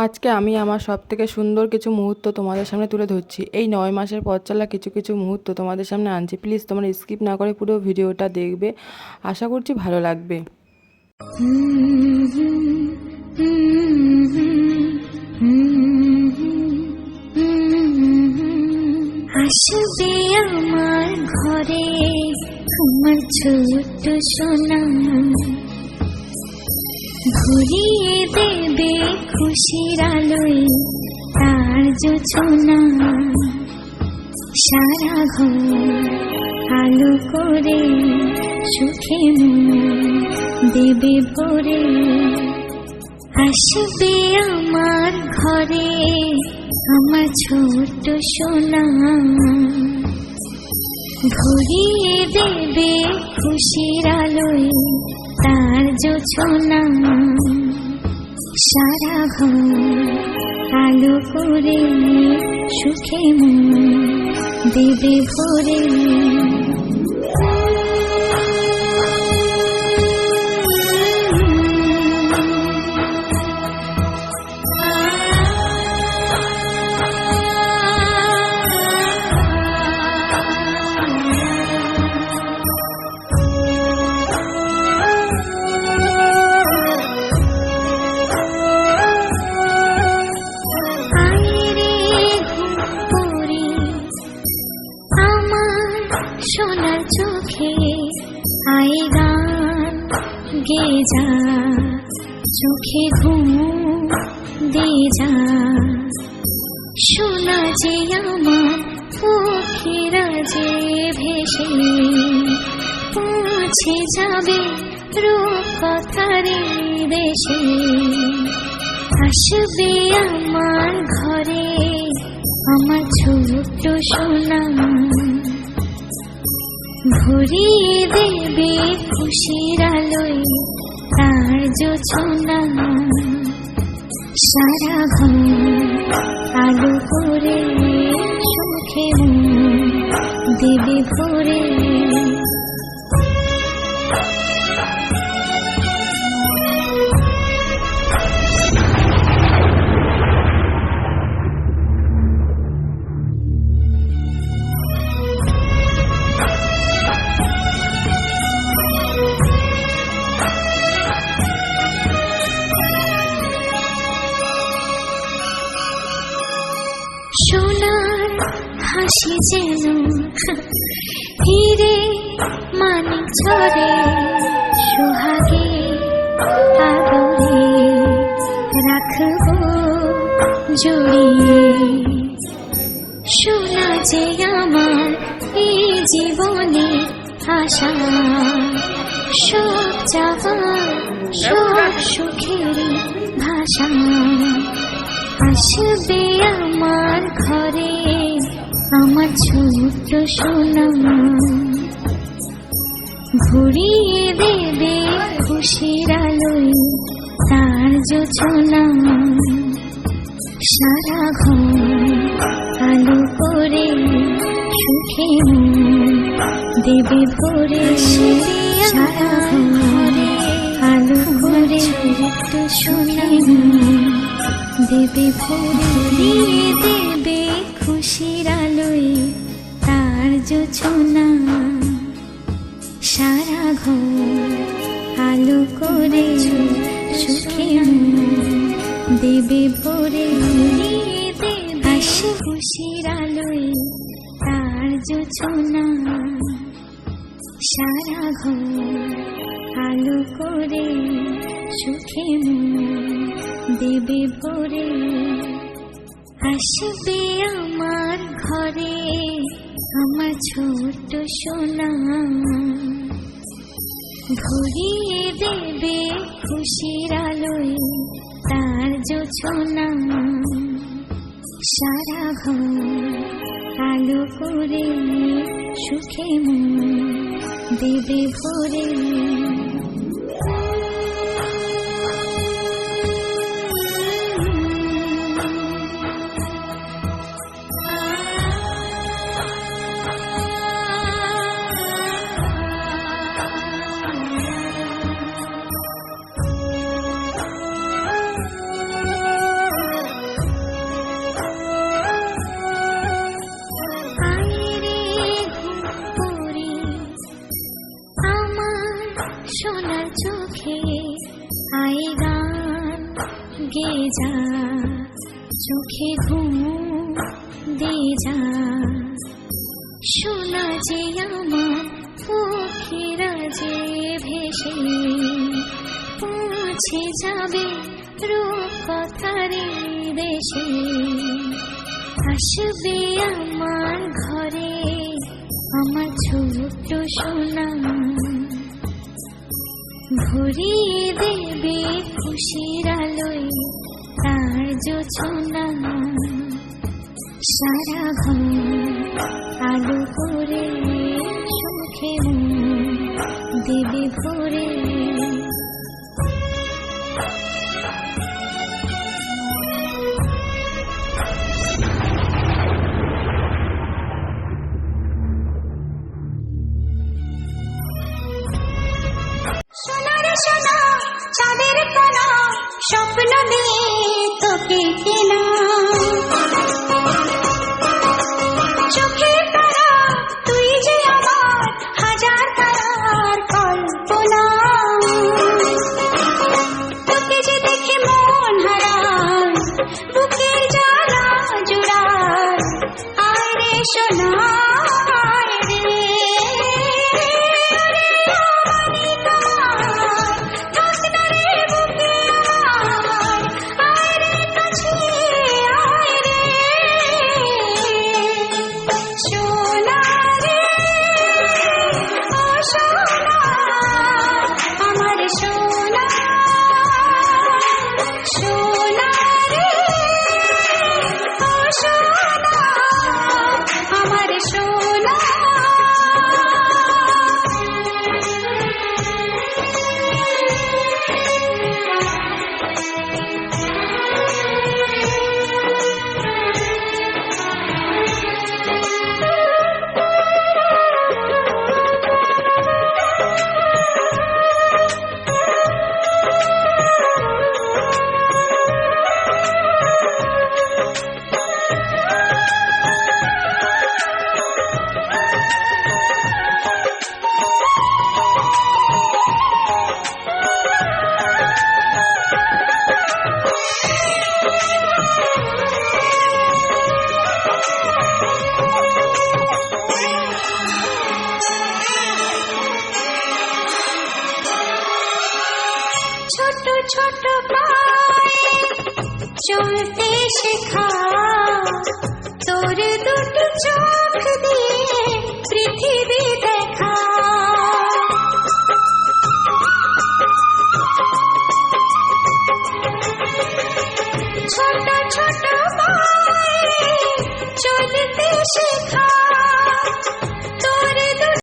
আজকে আমি আমার সবথেকে সুন্দর কিছু মুহূর্ত তোমাদের সামনে তুলে ধরছি। এই 9 মাসের পথ চলা কিছু কিছু মুহূর্ত তোমাদের সামনে আনছি। প্লিজ তোমরা স্কিপ না করে পুরো ভিডিওটা দেখবে, আশা করছি ভালো লাগবে। আসবে আমার ঘরে তোমার ছোট্ট সোনা, ভরিয়ে দেবে খুশির আলোয় তার জোছনা। সারা ঘর আলো করে সুখে মন দেবে ভরে। আসবে আমার ঘরে আমার ছোট্ট সোনা, ভরিয়ে দেবে খুশির আলোয় তার জোছনা। সারা ঘর আলো করে সুখে মন দেবে ভরে। সোনার চোখে আয় গান গে যা, চোখে ঘুম দে যা। সোনা যে আমার পক্ষীরা যে ভেসে পৌঁছে যাবে রূপকথারে দেশে। আসবে আমার ঘরে আমার ছোট্ট সোনা, ভরিয়ে দেবে খুশির আলোয় তার জোছনা। সারা ঘর আলো করে সুখে মন দেবে ভরে। সোনার হাসি যেন হিরে মানিক ঝরে, সোহাগে আদরে রাখবো জড়িয়ে। সোনা যে আমার এই জীবনে আশা, সব চাওয়া সব সুখের ভাষা। আসবে আমার ঘরে আমার ছোট্ট সোনা, ভরিয়ে দেবে খুশির আলোয় তার জোছনা। সারা ঘর আলো করে সুখে মন দেবে ভরে। সারা ঘরে আলো করে ছোট্ট সোনা দেবে ভরিয়ে দেবে খুশির আলোয় তার জোছনা। সারা ঘর আলো করে সুখে মন দেবে ভরে। আসে খুশির আলোয় তার জোছনা। সারা ঘর আলো করে সুখে মন দেবে ভরে। আসবে আমার ঘরে আমার ছোট্ট সোনা, ভরিয়ে দেবে খুশির আলোয় তার জোছনা। সারা ঘর আলো করে সুখে মন দেবে ভরে। সোনার চোখে আই গান গে যা, চোখে ঘুম দে যা। সোনা যে আমার পক্ষীরা যে ভেসে পৌঁছে যাবে রূপকথারি দেশে। আসবে আমার ঘরে আমার ছোট্ট সোনা, ভরিয়ে দেবে খুশির আলোয় তার জোছনা। সারা ঘর আলো করে সুখে দেবে ভরে। সোনারে সোনা চাঁদের কোনা স্বপ্ন দিয়ে তোকে কেনা, চোখে তারা তুই যে আমার হাজার তারার কল্পনা। তোকে যে দেখে মন হারায় বুকের জ্বালা জুড়ায়। আয় রে সোনা আয় রে, ছোট ছোট পায়ে চলতে শেখা তোর দুটো চোখ দিয়ে পৃথিবী দেখা। ছোট ছোট পায়ে চলতে শেখা